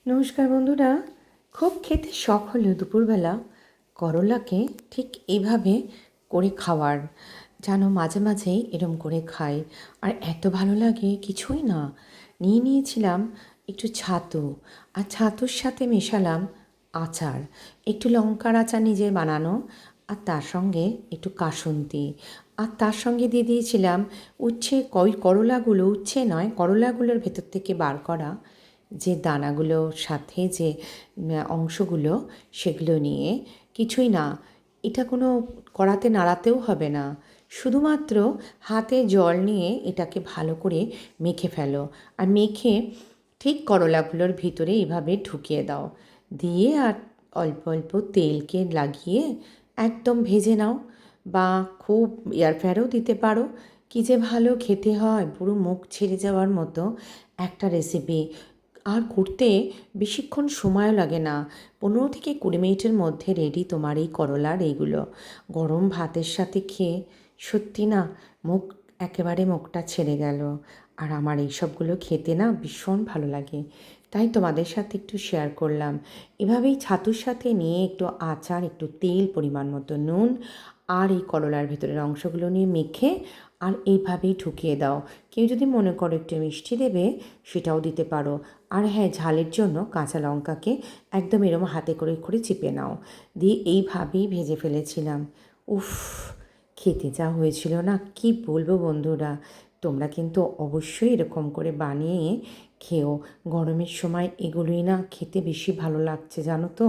নমস্কার বন্ধুরা। খুব খেতে শখ হলো দুপুরবেলা করলাকে ঠিক এইভাবে করে খাওয়ার। জানো, মাঝে মাঝেই এরম করে খাই আর এত ভালো লাগে কিছুই না। নিয়েছিলাম একটু ছাতু, আর ছাতুর সাথে মেশালাম আচার, একটু লঙ্কার আচার নিজের বানানো, আর তার সঙ্গে একটু কাসুন্দি, আর তার সঙ্গে দিয়ে দিয়েছিলাম উচ্ছে। করলাগুলো উচ্ছে নয়, করলাগুলোর ভেতর থেকে বার করা যে দানাগুলোর সাথে যে অংশগুলো, সেগুলো নিয়ে কিছুই না। এটা কোনো কড়াতে নাড়াতেও হবে না, শুধুমাত্র হাতে জল নিয়ে এটাকে ভালো করে মেখে ফেলো, আর মেখে ঠিক করলাগুলোর ভিতরে এভাবে ঢুকিয়ে দাও, দিয়ে আর অল্প অল্প তেলকে লাগিয়ে একদম ভেজে নাও, বা খুব এয়ার ফ্রায়ারেও দিতে পারো। কী যে ভালো খেতে হয়, পুরো মুখ ছেড়ে যাওয়ার মতো একটা রেসিপি। আর করতে বেশিক্ষণ সময়ও লাগে না, 15 থেকে 20 মিনিটের মধ্যে রেডি তোমার এই করলার এইগুলো। গরম ভাতের সাথে খেয়ে সত্যি না, মুখ একেবারে মুখটা ছেড়ে গেল। আর আমার এই সবগুলো খেতে না ভীষণ ভালো লাগে, তাই তোমাদের সাথে একটু শেয়ার করলাম। এভাবেই ছাতুর সাথে নিয়ে একটু আচার, একটু তেল, পরিমাণ মতো নুন, আর এই করলার ভেতরের অংশগুলো নিয়ে মেখে আর এইভাবেই ঢুকিয়ে দাও। কেউ যদি মনে করো একটু মিষ্টি দেবে, সেটাও দিতে পারো। আর হ্যাঁ, ঝালের জন্য কাঁচা লঙ্কাকে একদম এরম হাতে করে করে চিপে নাও, দিয়ে এইভাবেই ভেজে ফেলেছিলাম। উফ, খেতে যা হয়েছিল না, কি বলবো বন্ধুরা। তোমরা কিন্তু অবশ্যই এরকম করে বানিয়ে খেও। গরমের সময় এগুলোই না খেতে বেশি ভালো লাগছে, জানো তো,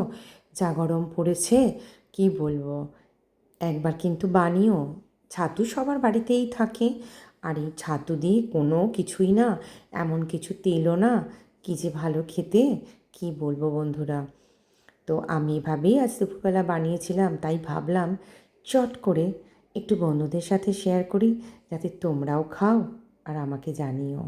যা গরম পড়েছে কি বলবো। একবার কিন্তু বানিও। ছাতু সবার বাড়িতেই থাকে, আর এই ছাতু দিয়ে কোনো কিছুই না, এমন কিছু তেলও না, কী যে ভালো খেতে, কি বলবো বন্ধুরা। তো আমি এভাবেই আজ দুপুরবেলা বানিয়েছিলাম, তাই ভাবলাম চট করে একটু বন্ধুদের সাথে শেয়ার করি, যাতে তোমরাও খাও আর আমাকে জানিও।